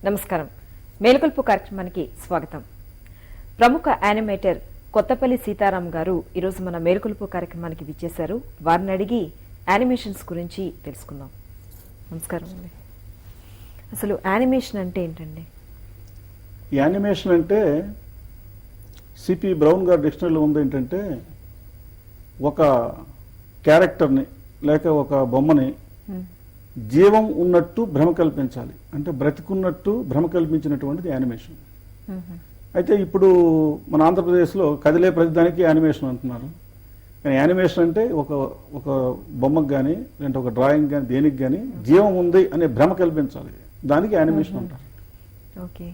నమస్కారం. మేలుకొల్పు కార్యక్రమానికి స్వాగతం. ప్రముఖ యానిమేటర్ కొత్తపల్లి సీతారాం గారు ఈరోజు మన మేలుకొల్పు కార్యక్రమానికి విచ్చేశారు. వారిని అడిగి యానిమేషన్స్ గురించి తెలుసుకుందాం. నమస్కారం అండి. అసలు యానిమేషన్ అంటే ఏంటండి? యానిమేషన్ అంటే సిపి బ్రౌన్ గారి డిక్షనరీలో ఉంది ఏంటంటే, ఒక క్యారెక్టర్ని లేక ఒక బొమ్మని జీవం ఉన్నట్టు భ్రమ కల్పించాలి, అంటే బ్రతికున్నట్టు భ్రమ కల్పించినటువంటిది యానిమేషన్. అయితే ఇప్పుడు మన ఆంధ్రప్రదేశ్లో కదిలే ప్రతిదానికి యానిమేషన్ అంటున్నారు. కానీ యానిమేషన్ అంటే ఒక బొమ్మకు కానీ లేదంటే ఒక డ్రాయింగ్ కానీ దేనికి కానీ జీవం ఉంది అనే భ్రమ కల్పించాలి, దానికి యానిమేషన్ అంటారు. ఓకే,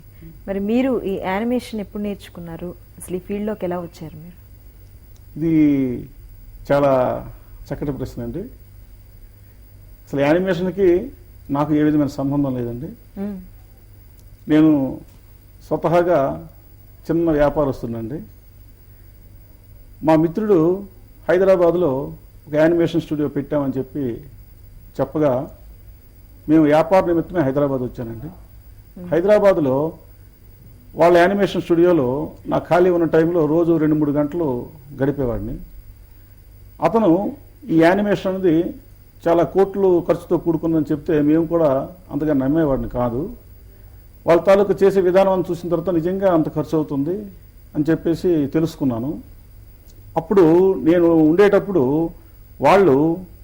మరి మీరు ఈ యానిమేషన్ ఎప్పుడు నేర్చుకున్నారు? అసలు ఈ ఫీల్డ్లోకి ఎలా వచ్చారు మీరు? ఇది చాలా చక్కటి ప్రశ్న అండి. అసలు యానిమేషన్కి నాకు ఏ విధమైన సంబంధం లేదండి. నేను స్వతహాగా చిన్న వ్యాపారస్తున్నండి. మా మిత్రుడు హైదరాబాద్లో ఒక యానిమేషన్ స్టూడియో పెట్టామని చెప్పగా మేము వ్యాపార నిమిత్తమే హైదరాబాద్ వచ్చానండి. హైదరాబాద్లో వాళ్ళ యానిమేషన్ స్టూడియోలో నా ఖాళీ ఉన్న టైంలో రోజు 2-3 గంటలు గడిపేవాడిని. అతను ఈ యానిమేషన్ అనేది చాలా కోట్లు ఖర్చుతో కూడుకుందని చెప్తే మేము కూడా అంతగా నమ్మేవాడిని కాదు. వాళ్ళ తాలూకు చేసే విధానం చూసిన తర్వాత నిజంగా అంత ఖర్చు అవుతుంది అని చెప్పేసి తెలుసుకున్నాను. అప్పుడు నేను ఉండేటప్పుడు వాళ్ళు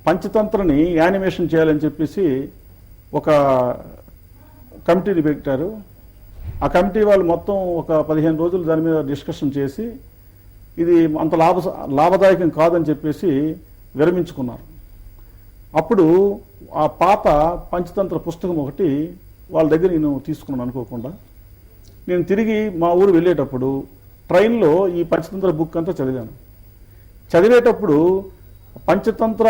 పంచతంత్రని యానిమేషన్ చేయాలని చెప్పేసి ఒక కమిటీని పెట్టారు. ఆ కమిటీ వాళ్ళు మొత్తం ఒక 15 రోజులు దాని మీద డిస్కషన్ చేసి ఇది అంత లాభదాయకం కాదని చెప్పేసి విరమించుకున్నారు. అప్పుడు ఆ పాత పంచతంత్ర పుస్తకం ఒకటి వాళ్ళ దగ్గర నేను తీసుకున్నాను అనుకోకుండా. నేను తిరిగి మా ఊరు వెళ్ళేటప్పుడు ట్రైన్లో ఈ పంచతంత్ర బుక్ అంతా చదివాను. చదివేటప్పుడు పంచతంత్ర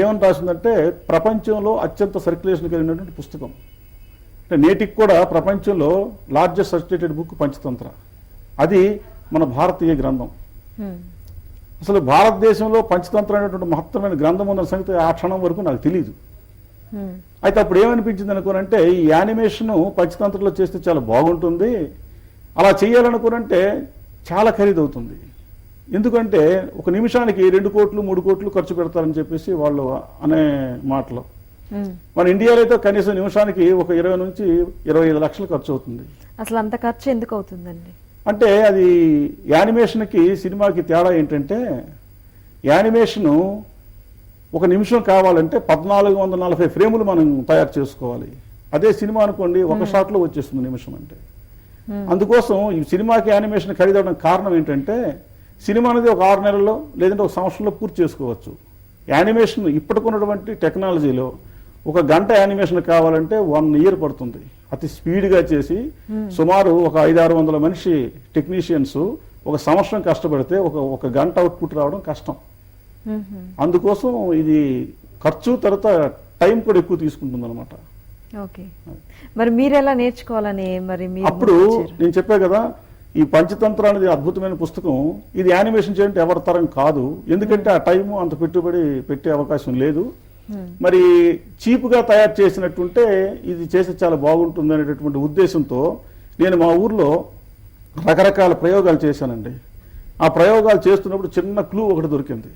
ఏమని రాసిందంటే ప్రపంచంలో అత్యంత సర్క్యులేషన్ కలిగినటువంటి పుస్తకం. అంటే నేటికి కూడా ప్రపంచంలో లార్జెస్ట్ సర్క్యులేటెడ్ బుక్ పంచతంత్ర. అది మన భారతీయ గ్రంథం. అసలు భారతదేశంలో పంచతంత్ర అనేటువంటి మహత్తరమైన గ్రంథం ఉందన్న సంగతి ఆ క్షణం వరకు నాకు తెలియదు. అయితే అప్పుడు ఏమనిపించింది అనుకోనంటే, ఈ యానిమేషన్ పంచతంత్రలో చేస్తే చాలా బాగుంటుంది, అలా చేయాలనుకోనంటే చాలా ఖరీదవుతుంది. ఎందుకంటే ఒక నిమిషానికి 2 కోట్లు 3 కోట్లు ఖర్చు పెడతారని చెప్పేసి వాళ్ళు అనే మాటలు. మన ఇండియాలో అయితే కనీసం నిమిషానికి ఒక 20 నుంచి 25 లక్షలు ఖర్చు అవుతుంది. అసలు అంత ఖర్చు ఎందుకు అవుతుందండి? అంటే అది యానిమేషన్కి సినిమాకి తేడా ఏంటంటే, యానిమేషను ఒక నిమిషం కావాలంటే 1440 ఫ్రేములు మనం తయారు చేసుకోవాలి. అదే సినిమా అనుకోండి, ఒక షాట్లో వచ్చేస్తుంది నిమిషం అంటే. అందుకోసం ఈ సినిమాకి యానిమేషన్ ఖరీదవడం కారణం ఏంటంటే, సినిమా అనేది ఒక 6 నెలల్లో లేదంటే ఒక సంవత్సరంలో పూర్తి చేసుకోవచ్చు. యానిమేషన్ ఇప్పటికున్నటువంటి టెక్నాలజీలో 1 గంట యానిమేషన్ కావాలంటే 1 ఇయర్ పడుతుంది. అతి స్పీడ్గా చేసి సుమారు ఒక 500-600 మనిషి టెక్నీషియన్స్ 1 సంవత్సరం కష్టపడితే ఒక గంట అవుట్పుట్ రావడం కష్టం. అందుకోసం ఇది ఖర్చు తర్వాత టైం కూడా ఎక్కువ తీసుకుంటుంది అనమాట. ఓకే, మరి మీరు ఎలా నేర్చుకోవాలని అప్పుడు నేను చెప్పా కదా, ఈ పంచతంత్ర అనేది అద్భుతమైన పుస్తకం. ఇది యానిమేషన్ చేయాలంటే ఎవరి తరం కాదు, ఎందుకంటే ఆ టైము అంత పెట్టుబడి పెట్టే అవకాశం లేదు. మరి చీప్గా తయారు చేసినట్టుంటే ఇది చేస్తే చాలా బాగుంటుంది అనేటటువంటి ఉద్దేశంతో నేను మా ఊర్లో రకరకాల ప్రయోగాలు చేశానండి. ఆ ప్రయోగాలు చేస్తున్నప్పుడు చిన్న క్లూ ఒకటి దొరికింది.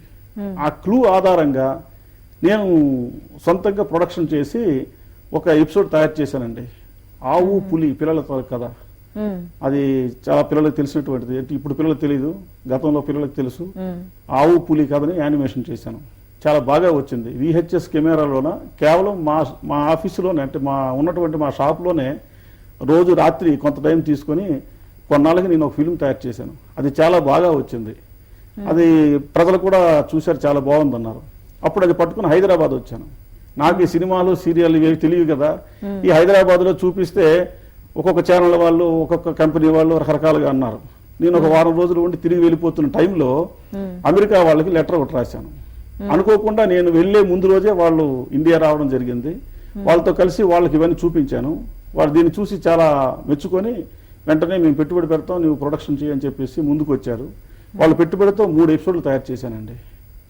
ఆ క్లూ ఆధారంగా నేను సొంతంగా ప్రొడక్షన్ చేసి ఒక ఎపిసోడ్ తయారు చేశానండి. ఆవు పులి పిల్లలతో కథ. అది చాలా పిల్లలకు తెలిసినటువంటిది. ఇప్పుడు పిల్లలకు తెలియదు, గతంలో పిల్లలకు తెలుసు. ఆవు పులి కథని యానిమేషన్ చేశాను. చాలా బాగా వచ్చింది. VHS కెమెరాలోన కేవలం మా ఆఫీసులోనే, అంటే ఉన్నటువంటి మా షాప్లోనే రోజు రాత్రి కొంత టైం తీసుకొని కొన్నాళ్ళకి నేను ఒక ఫిల్మ్ తయారు చేశాను. అది చాలా బాగా వచ్చింది. అది ప్రజలు కూడా చూశారు, చాలా బాగుందన్నారు. అప్పుడు అది పట్టుకుని హైదరాబాద్ వచ్చాను. నాకు ఈ సినిమాలు సీరియల్ ఇవి తెలియదు కదా. ఈ హైదరాబాద్లో చూపిస్తే ఒక్కొక్క ఛానల్ వాళ్ళు ఒక్కొక్క కంపెనీ వాళ్ళు రకరకాలుగా అన్నారు. నేను ఒక వారం రోజులు ఉండి తిరిగి వెళ్ళిపోతున్న టైంలో అమెరికా వాళ్ళకి లెటర్ ఒకటి రాశాను. అనుకోకుండా నేను వెళ్లే ముందు రోజే వాళ్ళు ఇండియా రావడం జరిగింది. వాళ్ళతో కలిసి వాళ్ళకి ఇవన్నీ చూపించాను. వాళ్ళు దీన్ని చూసి చాలా మెచ్చుకొని వెంటనే మేము పెట్టుబడి పెడతాం, నువ్వు ప్రొడక్షన్ చేయని చెప్పేసి ముందుకు వచ్చారు. వాళ్ళు పెట్టుబడితో 3 ఎపిసోడ్లు తయారు చేశానండి.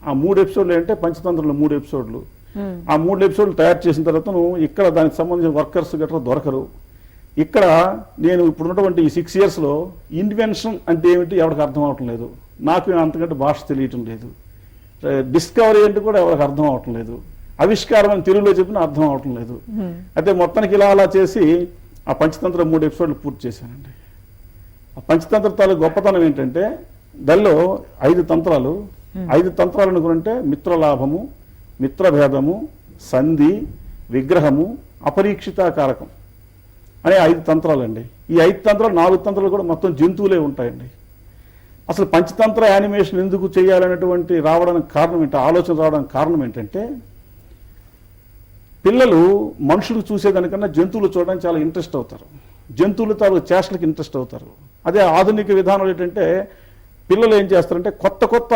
ఆ 3 ఎపిసోడ్లు అంటే పంచతంత్రంలో 3 ఎపిసోడ్లు. ఆ 3 ఎపిసోడ్లు తయారు చేసిన తర్వాత ఇక్కడ దానికి సంబంధించిన వర్కర్స్ గట్రా దొరకరు. ఇక్కడ నేను ఇప్పుడున్నటువంటి ఈ 6 yearsలో ఇన్వెన్షన్ అంటే ఏమిటి ఎవరికి అర్థం అవటం లేదు. నాకు అంతకంటే భాష తెలియటం లేదు. డిస్కవరీ అంటే కూడా ఎవరికి అర్థం అవటం లేదు. ఆవిష్కారం అని తెలుగులో చెప్పిన అర్థం అవటం లేదు. అయితే మొత్తానికి ఇలా అలా చేసి ఆ పంచతంత్ర 3 ఎపిసోడ్లు పూర్తి చేశానండి. ఆ పంచతంత్ర తాలూకు గొప్పతనం ఏంటంటే దానిలో 5 తంత్రాలు. 5 తంత్రాలు అనుకుంటే మిత్రలాభము, మిత్రభేదము, సంధి, విగ్రహము, అపరీక్షితాకారకం అనే 5 తంత్రాలండి. ఈ 5 తంత్రాలు 4 తంత్రాలు కూడా మొత్తం జంతువులే ఉంటాయండి. అసలు పంచతంత్ర యానిమేషన్ ఎందుకు చేయాలనేటువంటి రావడానికి కారణం ఏంటి, ఆలోచన రావడానికి కారణం ఏంటంటే పిల్లలు మనుషులు చూసేదానికన్నా జంతువులు చూడడానికి చాలా ఇంట్రెస్ట్ అవుతారు. జంతువులు తాలూకు చేష్టలకు ఇంట్రెస్ట్ అవుతారు. అదే ఆధునిక విధానం ఏంటంటే పిల్లలు ఏం చేస్తారంటే కొత్త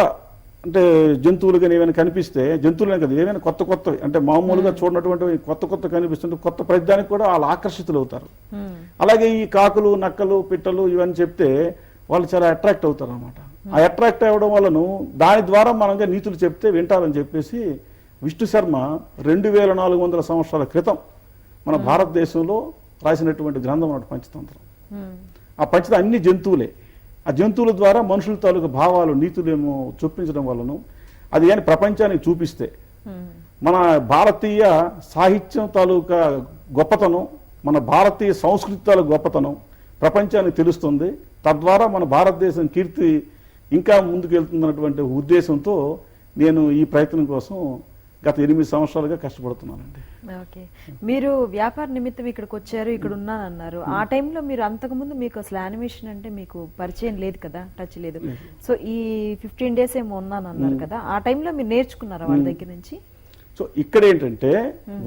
అంటే జంతువులు కానీ ఏమైనా కనిపిస్తే, జంతువులనే కదా ఏమైనా కొత్త అంటే మామూలుగా చూడనటువంటి కొత్త కనిపిస్తుంటే కొత్త ప్రతిదానికి కూడా వాళ్ళు ఆకర్షితులు అవుతారు. అలాగే ఈ కాకులు, నక్కలు, పిట్టలు ఇవన్నీ చెప్తే వాళ్ళు చాలా అట్రాక్ట్ అవుతారు అనమాట. ఆ అట్రాక్ట్ అవ్వడం వల్లను దాని ద్వారా మనంగా నీతులు చెప్తే వింటారని చెప్పేసి విష్ణు శర్మ 2400 సంవత్సరాల క్రితం మన భారతదేశంలో రాసినటువంటి గ్రంథం అన్నట్టు పంచతంత్రం. ఆ పంచతంత్రం అన్ని జంతువులే. ఆ జంతువుల ద్వారా మనుషుల తాలూకు భావాలు, నీతులేమో చొప్పించడం వల్లను అది కానీ ప్రపంచానికి చూపిస్తే మన భారతీయ సాహిత్యం తాలూకా గొప్పతనం, మన భారతీయ సంస్కృతి తాలూకు గొప్పతనం ప్రపంచానికి తెలుస్తుంది. తద్వారా మన భారతదేశం కీర్తి ఇంకా ముందుకు వెళ్తున్నటువంటి ఉద్దేశంతో నేను ఈ ప్రయత్నం కోసం గత 8 సంవత్సరాలుగా కష్టపడుతున్నానండి. ఓకే, మీరు వ్యాపార నిమిత్తం ఇక్కడికి వచ్చారు, ఇక్కడ ఉన్నానన్నారు. ఆ టైంలో మీరు అంతకుముందు మీకు అసలు యానిమేషన్ అంటే మీకు పరిచయం లేదు కదా, టచ్ లేదు. సో ఈ 15 days ఏమో ఉన్నానన్నారు కదా, ఆ టైంలో మీరు నేర్చుకున్నారా వాళ్ళ దగ్గర నుంచి? సో ఇక్కడ ఏంటంటే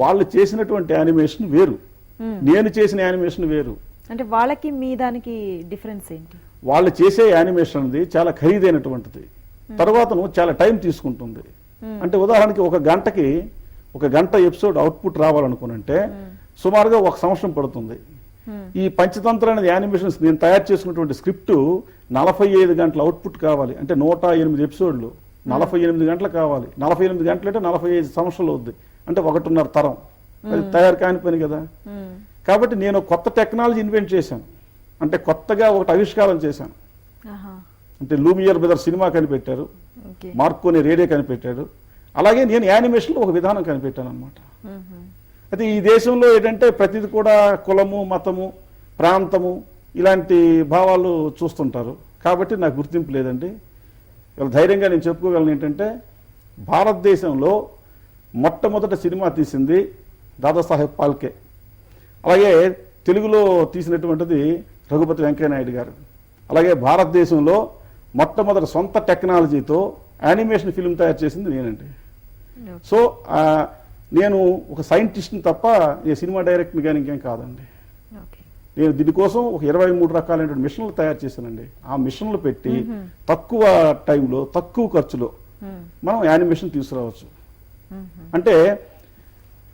వాళ్ళు చేసినటువంటి యానిమేషన్ వేరు, నేను చేసిన యానిమేషన్ వేరు. అంటే వాళ్ళకి మీ దానికి డిఫరెన్స్ ఏంటి? వాళ్ళు చేసే యానిమేషన్ అనేది చాలా ఖరీదైనటువంటిది, తర్వాత చాలా టైం తీసుకుంటుంది. అంటే ఉదాహరణకి ఒక గంట ఎపిసోడ్ అవుట్పుట్ రావాలనుకునంటే సుమారుగా 1 సంవత్సరం పడుతుంది. ఈ పంచతంత్ర అనేది యానిమేషన్స్ నేను తయారు చేసుకున్నటువంటి స్క్రిప్ట్ 45 గంటల అవుట్పుట్ కావాలి. అంటే 108 ఎపిసోడ్లు 48 గంటలు కావాలి. 48 గంటలు అంటే 45 సంవత్సరాలు అవుద్ది. అంటే 1.5 తరం. అది తయారు కాని పని కదా. కాబట్టి నేను కొత్త టెక్నాలజీ ఇన్వెంట్ చేశాను. అంటే కొత్తగా ఒకటి ఆవిష్కారం చేశాను. అంటే లూమియర్ బ్రదర్ సినిమా కనిపెట్టారు, మార్కోని రేడియో కనిపెట్టాడు. అలాగే నేను యానిమేషన్లో ఒక విధానం కనిపెట్టాను అనమాట. అయితే ఈ దేశంలో ఏంటంటే ప్రతిది కూడా కులము, మతము, ప్రాంతము ఇలాంటి భావాలు చూస్తుంటారు. కాబట్టి నాకు గుర్తింపు లేదండి. ఇలా ధైర్యంగా నేను చెప్పుకోగలను ఏంటంటే భారతదేశంలో మొట్టమొదట సినిమా తీసింది దాదాసాహెబ్ ఫాల్కే. అలాగే తెలుగులో తీసినటువంటిది రఘుపతి వెంకయ్య నాయుడు గారు. అలాగే భారతదేశంలో మొట్టమొదటి సొంత టెక్నాలజీతో యానిమేషన్ ఫిల్మ్ తయారు చేసింది నేనండి. సో నేను ఒక సైంటిస్ట్ని తప్ప ఏ సినిమా డైరెక్టర్ని కానీ ఇంకేం కాదండి. నేను దీనికోసం ఒక 23 రకాలైన మిషన్లు తయారు చేశానండి. ఆ మిషన్లు పెట్టి తక్కువ టైంలో, తక్కువ ఖర్చులో మనం యానిమేషన్ తీసుకురావచ్చు. అంటే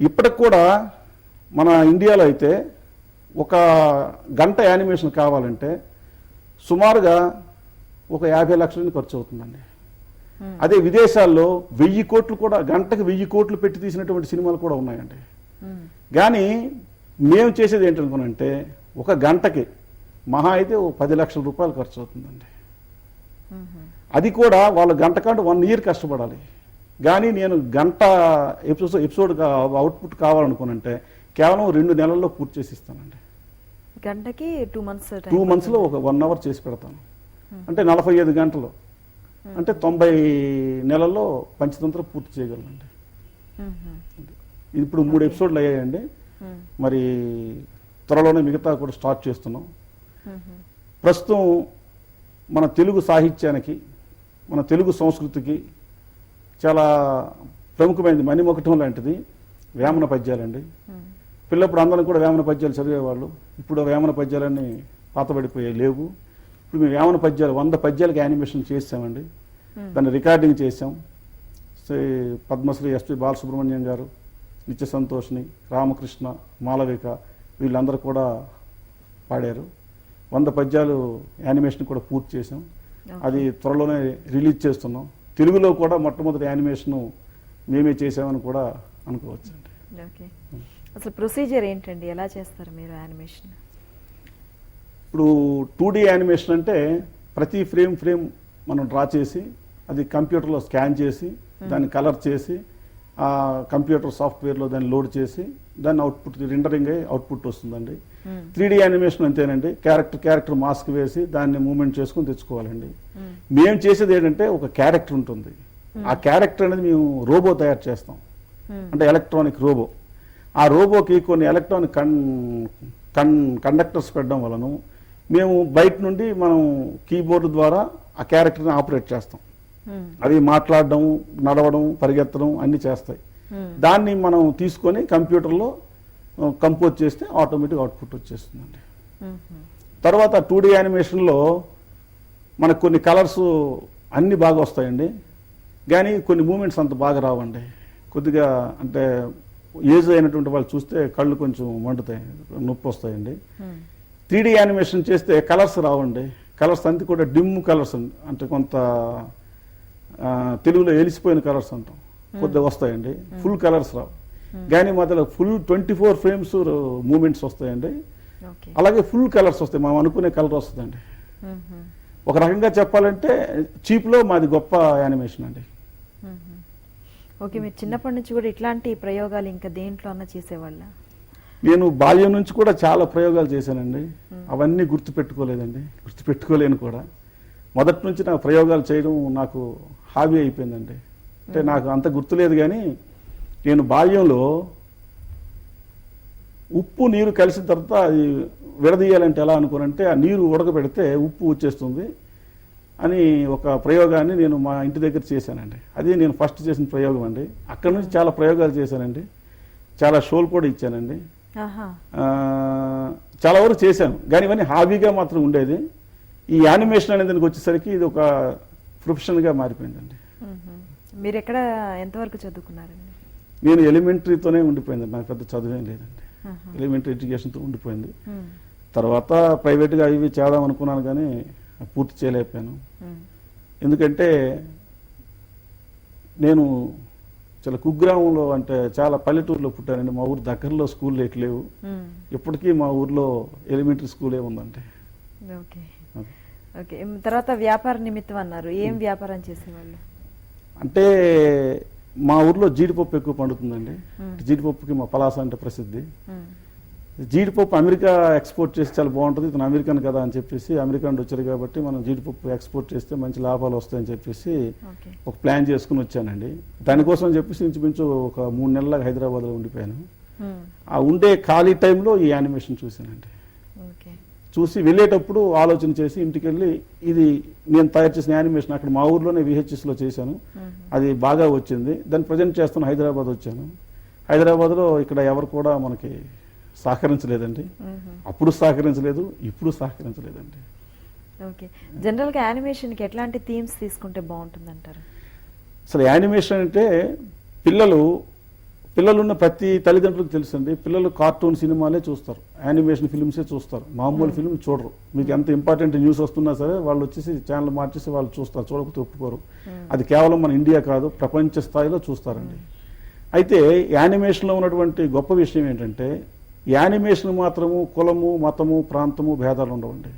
ఇప్పటికి కూడా మన ఇండియాలో అయితే ఒక గంట యానిమేషన్ కావాలంటే సుమారుగా ఒక 50 లక్షల ఖర్చు అవుతుందండి. అదే విదేశాల్లో 1000 కోట్లు కూడా, గంటకు 1000 కోట్లు పెట్టి తీసినటువంటి సినిమాలు కూడా ఉన్నాయండి. కానీ మేము చేసేది ఏంటనుకున్నంటే ఒక గంటకి మహా అయితే ఒక 10 లక్షల రూపాయలు ఖర్చు అవుతుందండి. అది కూడా వాళ్ళు గంట కంటే 1 year కష్టపడాలి. కానీ నేను గంట ఎపిసోడ్ అవుట్పుట్ కావాలనుకున్నంటే కేవలం 2 నెలల్లో పూర్తి చేసి ఇస్తానండి. గంటకి 2 monthsలో ఒక 1 hour చేసి పెడతాను. అంటే 45 గంటలు, అంటే 90 నెలల్లో పంచతంత్రం పూర్తి చేయగలనండి. ఇప్పుడు 3 ఎపిసోడ్లు అయ్యాయండి. మరి త్వరలోనే మిగతా కూడా స్టార్ట్ చేస్తున్నాం. ప్రస్తుతం మన తెలుగు సాహిత్యానికి, మన తెలుగు సంస్కృతికి చాలా ప్రముఖమైనది మణిమకుటం లాంటిది వేమన పద్యాలండి. పిల్లప్పుడు అందరం కూడా వేమన పద్యాలు చదివేవాళ్ళు. ఇప్పుడు వేమన పద్యాలన్నీ పాతబడిపోయాయి, లేవు. ఇప్పుడు మేము వేమన పద్యాలు 100 పద్యాలకి యానిమేషన్ చేసామండి. దాన్ని రికార్డింగ్ చేసాం. పద్మశ్రీ ఎస్పి బాలసుబ్రహ్మణ్యం గారు, నిత్య సంతోష్ని, రామకృష్ణ, మాలవిక వీళ్ళందరూ కూడా పాడారు. 100 పద్యాలు యానిమేషన్ కూడా పూర్తి చేసాం. అది త్వరలోనే రిలీజ్ చేస్తున్నాం. తెలుగులో కూడా మొట్టమొదటి యానిమేషన్ మేమే చేసామని కూడా అనుకోవచ్చు అండి. అసలు ప్రొసీజర్ ఏంటండి, ఎలా చేస్తారు మీరు యానిమేషన్? ఇప్పుడు 2D యానిమేషన్ అంటే ప్రతి ఫ్రేమ్ మనం డ్రా చేసి అది కంప్యూటర్లో స్కాన్ చేసి దాన్ని కలర్ చేసి ఆ కంప్యూటర్ సాఫ్ట్వేర్లో దాన్ని లోడ్ చేసి దాన్ని అవుట్పుట్ రెండరింగ్ అయ్యి అవుట్పుట్ వస్తుందండి. 3D యానిమేషన్ అంతేనండి, క్యారెక్టర్ మాస్క్ వేసి దాన్ని మూవ్మెంట్ చేసుకుని తెచ్చుకోవాలండి. మేము చేసేది ఏంటంటే ఒక క్యారెక్టర్ ఉంటుంది, ఆ క్యారెక్టర్ అనేది మేము రోబో తయారు చేస్తాం, అంటే ఎలక్ట్రానిక్ రోబో. ఆ రోబోకి కొన్ని ఎలక్ట్రానిక్ కండక్టర్స్ పెట్టడం వలన మేము బయట నుండి మనం కీబోర్డు ద్వారా ఆ క్యారెక్టర్ని ఆపరేట్ చేస్తాం. అవి మాట్లాడడం, నడవడం, పరిగెత్తడం అన్ని చేస్తాయి. దాన్ని మనం తీసుకొని కంప్యూటర్లో కంపోజ్ చేస్తే ఆటోమేటిక్ అవుట్పుట్ వచ్చేస్తుందండి. తర్వాత 2D యానిమేషన్లో మనకు కొన్ని కలర్స్ అన్ని బాగా వస్తాయండి, కానీ కొన్ని మూమెంట్స్ అంత బాగా రావండి. కొద్దిగా అంటే ఏజ్ అయినటువంటి వాళ్ళు చూస్తే కళ్ళు కొంచెం మండుతాయి, నొప్పి వస్తాయండి. 3D యానిమేషన్ చేస్తే కలర్స్ రావండి. కలర్స్ అంతా కూడా డిమ్ కలర్స్ అంటే కొంత తెలుగులో ఎలిసిపోయిన కలర్స్ అంటాం, కొద్దిగా వస్తాయండి. ఫుల్ కలర్స్ రావు, కానీ మధ్యలో ఫుల్ 24 ఫ్రేమ్స్ మూమెంట్స్ వస్తాయండి. అలాగే ఫుల్ కలర్స్ వస్తాయి, మనం అనుకునే కలర్ వస్తుందండి. ఒక రకంగా చెప్పాలంటే చీప్లో మాది గొప్ప యానిమేషన్ అండి. ఓకే, మీరు చిన్నప్పటి నుంచి కూడా ఇట్లాంటి ప్రయోగాలు ఇంకా దేంట్లో అన్న చేసేవాళ్ళ? నేను బాల్యం నుంచి కూడా చాలా ప్రయోగాలు చేశానండి, అవన్నీ గుర్తుపెట్టుకోలేను కూడా. మొదటి నుంచి నాకు ప్రయోగాలు చేయడం నాకు హాబీ అయిపోయిందండి. అంటే నాకు అంత గుర్తులేదు, కానీ నేను బాల్యంలో ఉప్పు నీరు కలిసిన తర్వాత అది విడదీయాలంటే ఎలా అనుకోనంటే ఆ నీరు ఉడకబెడితే ఉప్పు వచ్చేస్తుంది అని ఒక ప్రయోగాన్ని నేను మా ఇంటి దగ్గర చేశానండి. అది నేను ఫస్ట్ చేసిన ప్రయోగం అండి. అక్కడ నుంచి చాలా ప్రయోగాలు చేశానండి, చాలా షోలు కూడా ఇచ్చానండి, చాలా వరకు చేశాను. కానీ ఇవన్నీ హాబీగా మాత్రం ఉండేది. ఈ యానిమేషన్ అనేది దానికి వచ్చేసరికి ఇది ఒక ప్రొఫెషన్గా మారిపోయిందండి. మీరు ఎక్కడ ఎంతవరకు చదువుకున్నారండి? నేను ఎలిమెంటరీతోనే ఉండిపోయిందండి, నాకు పెద్ద చదువేం లేదండి. ఎలిమెంటరీ ఎడ్యుకేషన్తో ఉండిపోయింది. తర్వాత ప్రైవేట్గా ఇవి చేద్దాం అనుకున్నాను, కానీ పూర్తి చేయలేకపోయాను. ఎందుకంటే నేను చాలా కుగ్రామంలో, అంటే చాలా పల్లెటూరులో పుట్టానండి. మా ఊరు దగ్గరలో స్కూల్ లేవు, ఇప్పటికీ మా ఊర్లో ఎలిమెంటరీ స్కూలే ఉందండి. Okay okay. తర్వాత వ్యాపార నిమిత్తం అన్నారు, ఏం వ్యాపారం చేసేవాళ్ళు? అంటే మా ఊర్లో జీడిపప్పు ఎక్కువ పండుతుందండి. జీడిపప్పుకి మా పలాస అంటే ప్రసిద్ధి. జీడిపప్పు అమెరికా ఎక్స్పోర్ట్ చేసి చాలా బాగుంటుంది, ఇతను అమెరికన్ కదా అని చెప్పేసి, అమెరికా నుండి వచ్చారు కాబట్టి మనం జీడిపప్పు ఎక్స్పోర్ట్ చేస్తే మంచి లాభాలు వస్తాయని చెప్పేసి ఒక ప్లాన్ చేసుకుని వచ్చానండి. దానికోసం చెప్పేసి ఇంచుమించు ఒక 3 నెలలకు హైదరాబాద్లో ఉండిపోయాను. ఆ ఉండే ఖాళీ టైంలో ఈ యానిమేషన్ చూశానండి. చూసి వెళ్ళేటప్పుడు ఆలోచన చేసి ఇంటికి వెళ్ళి ఇది నేను తయారు చేసిన యానిమేషన్ అక్కడ మా ఊర్లోనే VHSలో చేశాను, అది బాగా వచ్చింది. దాన్ని ప్రజెంట్ చేస్తాను, హైదరాబాద్ వచ్చాను. హైదరాబాద్లో ఇక్కడ ఎవరు కూడా మనకి సహకరించలేదండి, అప్పుడు సహకరించలేదు, ఇప్పుడు సహకరించలేదండి. ఓకే, జనరల్గా యానిమేషన్కి ఎట్లాంటి థీమ్స్ తీసుకుంటే బాగుంటుంది అంటారు? అసలు యానిమేషన్ అంటే పిల్లలున్న ప్రతి తల్లిదండ్రులకు తెలుసండి, పిల్లలు కార్టూన్ సినిమాలే చూస్తారు, యానిమేషన్ ఫిల్మ్సే చూస్తారు, మామూలు ఫిల్మ్ చూడరు. మీకు ఎంత ఇంపార్టెంట్ న్యూస్ వస్తున్నా సరే వాళ్ళు వచ్చేసి ఛానల్ మార్చేసి వాళ్ళు చూస్తారు, చూడకపోతే ఒప్పుకోరు. అది కేవలం మన ఇండియా కాదు, ప్రపంచ స్థాయిలో చూస్తారండి. అయితే యానిమేషన్లో ఉన్నటువంటి గొప్ప విషయం ఏంటంటే, యానిమేషన్ మాత్రము కులము, మతము, ప్రాంతము భేదాలు ఉండవండి.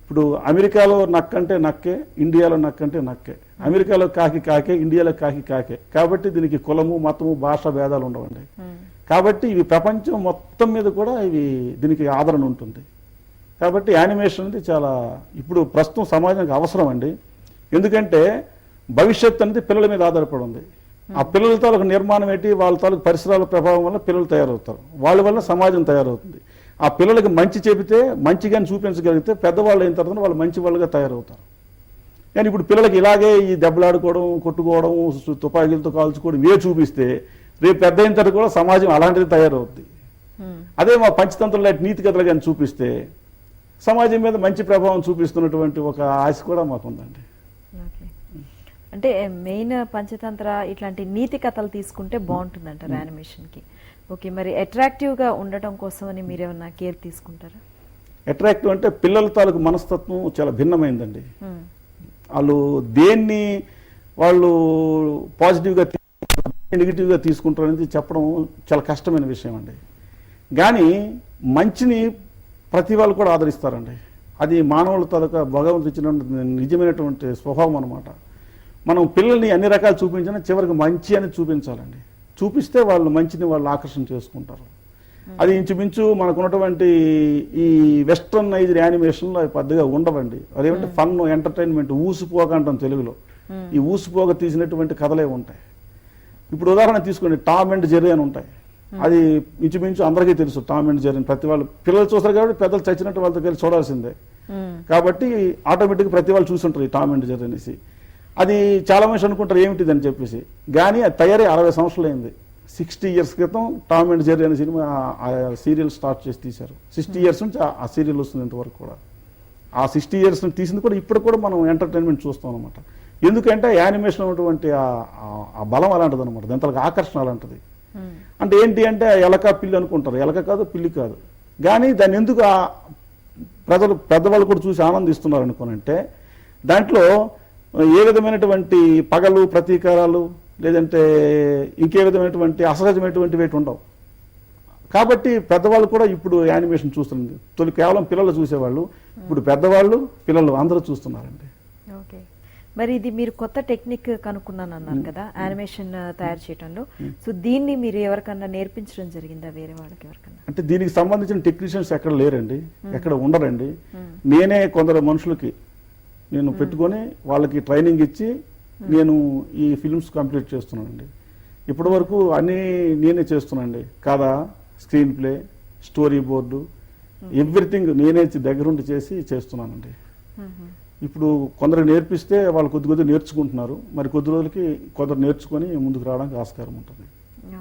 ఇప్పుడు అమెరికాలో నక్కంటే నక్కే, ఇండియాలో నక్కంటే నక్కే. అమెరికాలో కాకి కాకే, ఇండియాలో కాకి కాకే. కాబట్టి దీనికి కులము, మతము, భాష భేదాలు ఉండవండి. కాబట్టి ఇవి ప్రపంచం మొత్తం మీద కూడా దీనికి ఆదరణ ఉంటుంది. కాబట్టి యానిమేషన్ అనేది చాలా ఇప్పుడు ప్రస్తుతం సమాజానికి అవసరం అండి. ఎందుకంటే భవిష్యత్తు అనేది పిల్లల మీద ఆధారపడి ఉంది. ఆ పిల్లల తాలూకు నిర్మాణం ఏంటి, వాళ్ళ తాలూకు పరిసరాల ప్రభావం వల్ల పిల్లలు తయారవుతారు, వాళ్ళ వల్ల సమాజం తయారవుతుంది. ఆ పిల్లలకి మంచి చెబితే, మంచిగాని చూపించగలిగితే పెద్దవాళ్ళు అయిన తర్వాత వాళ్ళు మంచి వాళ్ళుగా తయారవుతారు. కానీ ఇప్పుడు పిల్లలకి ఇలాగే ఈ దెబ్బలాడుకోవడం, కొట్టుకోవడం, తుపాకీలతో కాల్చుకోవడం ఇవే చూపిస్తే రేపు పెద్ద అయిన తర్వాత కూడా సమాజం అలాంటిది తయారవుద్ది. అదే మా పంచతంత్రం లాంటి నీతి కథలు కానీ చూపిస్తే సమాజం మీద మంచి ప్రభావం చూపిస్తున్నటువంటి ఒక ఆశ కూడా మాకుందండి. అంటే మెయిన్ పంచతంత్ర ఇట్లాంటి నీతి కథలు తీసుకుంటే బాగుంటుంది అంటారు యానిమేషన్కి. ఓకే, మరి అట్రాక్టివ్గా ఉండటం కోసం అని మీరేమన్నా కేర్ తీసుకుంటారా? అట్రాక్టివ్ అంటే పిల్లల తాలూకు మనస్తత్వం చాలా భిన్నమైందండి. వాళ్ళు దేన్ని వాళ్ళు పాజిటివ్గా నెగిటివ్గా తీసుకుంటారు అనేది చెప్పడం చాలా కష్టమైన విషయం అండి. కానీ మంచిని ప్రతి వాళ్ళు కూడా ఆదరిస్తారండి. అది మానవుల తాలూకా భగవంతుడు ఇచ్చినటువంటి నిజమైనటువంటి స్వభావం అనమాట. మనం పిల్లల్ని అన్ని రకాలు చూపించినా చివరికి మంచి అని చూపించాలండి. చూపిస్తే వాళ్ళు మంచిని వాళ్ళు ఆకర్షణ చేసుకుంటారు. అది ఇంచుమించు మనకున్నటువంటి ఈ వెస్టర్నైజ్డ్ యానిమేషన్లో అవి పెద్దగా ఉండవండి. అదేమంటే ఫన్, ఎంటర్టైన్మెంట్, ఊసిపోక అంటాం తెలుగులో. ఈ ఊసిపోక తీసినటువంటి కథలే ఉంటాయి. ఇప్పుడు ఉదాహరణ తీసుకోండి, టామ్ అండ్ జెర్రీ అని ఉంటాయి. అది ఇంచుమించు అందరికీ తెలుసు టామ్ అండ్ జెర్రీ. ప్రతి వాళ్ళు పిల్లలు చూస్తారు కాబట్టి పెద్దలు చచ్చినట్టు వాళ్ళతో వెళ్ళి చూడాల్సిందే. కాబట్టి ఆటోమేటిక్గా ప్రతి వాళ్ళు చూస్తుంటారు ఈ టామ్ అండ్ జెర్రీ అనేసి. అది చాలా మంది అనుకుంటారు ఏమిటిది అని చెప్పేసి, కానీ అది తయారీ 60 సంవత్సరాలు అయింది. 60 years క్రితం టామ్ అండ్ జెర్రీ అనే సినిమా ఆ సీరియల్ స్టార్ట్ చేసి తీశారు. 60 years నుంచి ఆ సీరియల్ వస్తుంది ఇంతవరకు కూడా. ఆ 60 years తీసింది కూడా ఇప్పుడు కూడా మనం ఎంటర్టైన్మెంట్ చూస్తాం అనమాట. ఎందుకంటే యానిమేషన్ ఉన్నటువంటి ఆ బలం అలాంటిది అనమాట, దాంతో ఆకర్షణ అలాంటిది. అంటే ఏంటి అంటే ఎలక పిల్లి అనుకుంటారు, ఎలక కాదు పిల్లి కాదు. కానీ దాన్ని ఎందుకు పెద్దవాళ్ళు కూడా చూసి ఆనందిస్తున్నారు అనుకోనంటే దాంట్లో ఏ విధమైనటువంటి పగలు ప్రతీకారాలు లేదంటే ఇంకే విధమైనటువంటి అసహజమైనటువంటి వేటి ఉండవు. కాబట్టి పెద్దవాళ్ళు కూడా ఇప్పుడు యానిమేషన్ చూస్తుంది. తొలి కేవలం పిల్లలు చూసేవాళ్ళు, ఇప్పుడు పెద్దవాళ్ళు పిల్లలు అందరూ చూస్తున్నారండి. ఓకే, మరి ఇది మీరు కొత్త టెక్నిక్ కనుక్కున్నాను అన్నారు కదా యానిమేషన్ తయారు చేయడంలో. సో దీన్ని మీరు ఎవరికన్నా నేర్పించడం జరిగిందా వేరే వాళ్ళకి ఎవరికన్నా? అంటే దీనికి సంబంధించిన టెక్నీషియన్స్ ఎక్కడ లేరండి, ఎక్కడ ఉండరండి. నేనే కొందరు మనుషులకి నేను పెట్టుకొని వాళ్ళకి ట్రైనింగ్ ఇచ్చి నేను ఈ ఫిల్మ్స్ కంప్లీట్ చేస్తున్నానండి. ఇప్పటి వరకు అన్నీ నేనే చేస్తున్నానండి. కథ, screen play, story board, everything నేనే దగ్గరుండి చేస్తున్నానండి. ఇప్పుడు కొందరు నేర్పిస్తే వాళ్ళు కొద్ది కొద్దిగా నేర్చుకుంటున్నారు. మరి కొద్ది రోజులకి కొందరు నేర్చుకొని ముందుకు రావడానికి ఆస్కారం ఉంటుంది.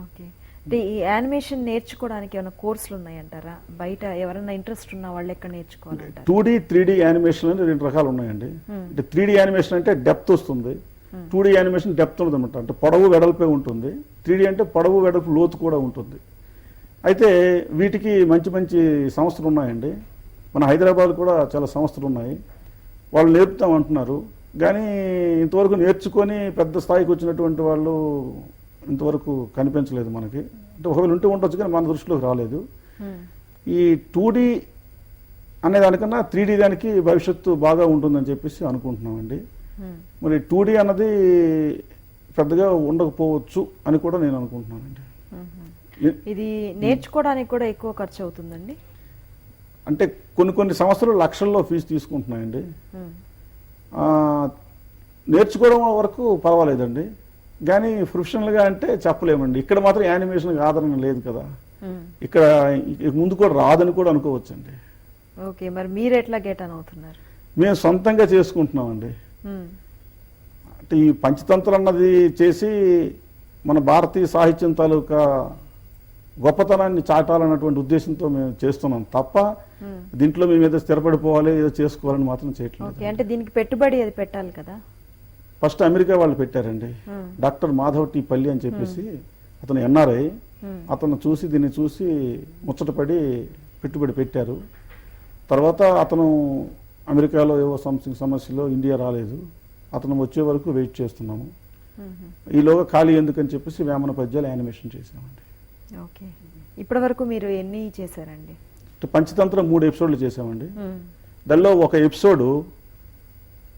ఓకే, అంటే ఈ యానిమేషన్ నేర్చుకోవడానికి ఏమైనా కోర్సులు ఉన్నాయంటారా? బయట ఎవరైనా ఇంట్రెస్ట్ ఉన్న వాళ్ళు ఎక్కడ నేర్చుకోవాలంటారు? 2D 3D యానిమేషన్ అని 2 రకాలు ఉన్నాయండి. అంటే 3D యానిమేషన్ అంటే డెప్త్ వస్తుంది, 2D యానిమేషన్ డెప్త్ ఉండదు అనమాట. అంటే పొడవు వెడల్పే ఉంటుంది. 3D అంటే పొడవు వెడల్పు లోతు కూడా ఉంటుంది. అయితే వీటికి మంచి మంచి సంస్థలు ఉన్నాయండి. మన హైదరాబాద్ కూడా చాలా సంస్థలు ఉన్నాయి. వాళ్ళు నేర్పుతాం అంటున్నారు, కానీ ఇంతవరకు నేర్చుకొని పెద్ద స్థాయికి వచ్చినటువంటి వాళ్ళు ఇంతవరకు కనిపించలేదు మనకి. అంటే ఒకవేళ ఉంటే ఉండొచ్చు కానీ మన దృష్టిలోకి రాలేదు. ఈ 2D అనే దానికన్నా 3D దానికి భవిష్యత్తు బాగా ఉంటుందని చెప్పేసి అనుకుంటున్నామండి. మరి 2D అన్నది పెద్దగా ఉండకపోవచ్చు అని కూడా నేను అనుకుంటున్నానండి. ఇది నేర్చుకోవడానికి కూడా ఎక్కువ ఖర్చు అవుతుందండి. అంటే కొన్ని సంవత్సరాలు లక్షల్లో ఫీజు తీసుకుంటున్నాయండి. నేర్చుకోవడం వరకు పర్వాలేదండి, కానీ ప్రొఫెషనల్గా అంటే చెప్పలేమండి. ఇక్కడ మాత్రం యానిమేషన్కి ఆదరణ లేదు కదా, ఇక్కడ ముందు కూడా రాదని కూడా అనుకోవచ్చండి. ఓకే, మరి మీరు ఎట్లా గెట్ ఆన్ అవుతున్నారు? మేము సొంతంగా చేసుకుంటున్నామండి. అంటే ఈ పంచతంత్రం అన్నది చేసి మన భారతీయ సాహిత్యం తాలూకా గొప్పతనాన్ని చాటాలన్నటువంటి ఉద్దేశంతో మేము చేస్తున్నాం తప్ప దీంట్లో మేము ఏదో స్థిరపడిపోవాలి ఏదో చేసుకోవాలని మాత్రం చేయట్లేదు. అంటే దీనికి పెట్టుబడి అది పెట్టాలి కదా. ఫస్ట్ అమెరికా వాళ్ళు పెట్టారండి, డాక్టర్ మాధవ్ టి పల్లి అని చెప్పేసి అతను ఎన్ఆర్ఐ. అతను దీన్ని చూసి ముచ్చటపడి పెట్టుబడి పెట్టారు. తర్వాత అతను అమెరికాలో ఏవో సంథింగ్ సమస్యలో ఇండియా రాలేదు. అతను వచ్చే వరకు వెయిట్ చేస్తున్నాము. ఈలోగా ఖాళీ ఎందుకని చెప్పేసి వేమన పద్యాలు యానిమేషన్ చేసామండి. ఓకే, ఇప్పటి వరకు మీరు ఎన్ని చేశారండి? పంచతంత్రం 3 ఎపిసోడ్లు చేసామండి. దానిలో ఒక ఎపిసోడు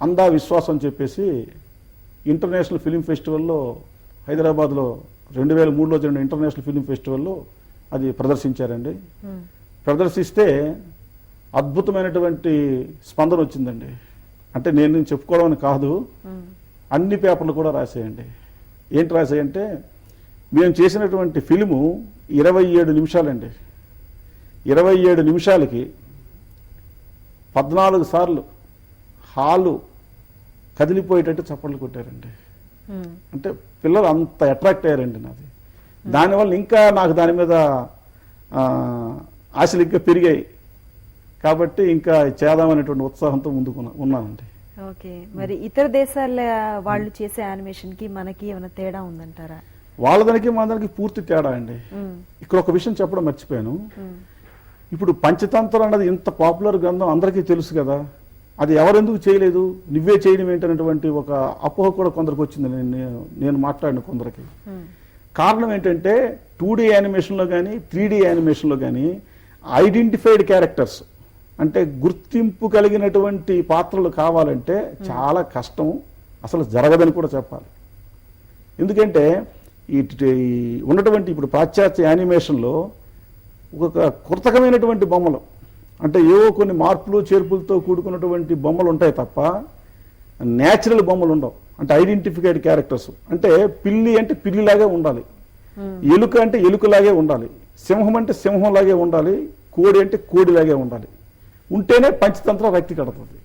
అందా విశ్వాసం అని చెప్పేసి ఇంటర్నేషనల్ ఫిలిం ఫెస్టివల్లో హైదరాబాద్లో 2003లో జరిగిన ఇంటర్నేషనల్ ఫిలిం ఫెస్టివల్లో అది ప్రదర్శించారండి. ప్రదర్శిస్తే అద్భుతమైనటువంటి స్పందన వచ్చిందండి. అంటే నేను చెప్పుకోవడం అని కాదు, అన్ని పేపర్లు కూడా రాసాయండి. ఏంటి రాసాయంటే మేము చేసినటువంటి ఫిలిము 27 నిమిషాలండి. 27 నిమిషాలకి 14 సార్లు హాలు కదిలిపోయేటట్టు చప్పట్లు కొట్టారండి. అంటే పిల్లలు అంత అట్రాక్ట్ అయ్యారండి నాది. దానివల్ల ఇంకా నాకు దాని మీద ఆశలు ఇంకా పెరిగాయి. కాబట్టి ఇంకా చేద్దామనేటువంటి ఉత్సాహంతో ముందుకు ఉన్నానండి. ఓకే, మరి ఇతర దేశాల వాళ్ళు చేసే యానిమేషన్ కి మనకి ఏమైనా తేడా ఉందంటారా? వాళ్ళదానికి మన దానికి పూర్తి తేడా అండి. ఇక్కడ ఒక విషయం చెప్పడం మర్చిపోయాను. ఇప్పుడు పంచతంత్రం అన్నది ఇంత పాపులర్ గ్రంథం అందరికీ తెలుసు కదా, అది ఎవరెందుకు చేయలేదు, నువ్వే చేయడం ఏంటనేటువంటి ఒక అపోహ కూడా కొందరికి వచ్చింది. నేను మాట్లాడిన కొందరికి కారణం ఏంటంటే 2D యానిమేషన్లో కానీ 3D యానిమేషన్లో కానీ ఐడెంటిఫైడ్ క్యారెక్టర్స్ అంటే గుర్తింపు కలిగినటువంటి పాత్రలు కావాలంటే చాలా కష్టం, అసలు జరగదని కూడా చెప్పాలి. ఎందుకంటే ఈ ఉన్నటువంటి ఇప్పుడు పాశ్చాత్య యానిమేషన్లో ఒక కృతకమైనటువంటి బొమ్మలు, అంటే ఏవో కొన్ని మార్పులు చేర్పులతో కూడుకున్నటువంటి బొమ్మలు ఉంటాయి తప్ప న్యాచురల్ బొమ్మలు ఉండవు. అంటే ఐడెంటిఫైడ్ క్యారెక్టర్స్, అంటే పిల్లి అంటే పిల్లిలాగే ఉండాలి, ఎలుక అంటే ఎలుకలాగే ఉండాలి, సింహం అంటే సింహంలాగే ఉండాలి, కోడి అంటే కోడిలాగే ఉండాలి. ఉంటేనే పంచతంత్రం రక్తి కడుతుంది.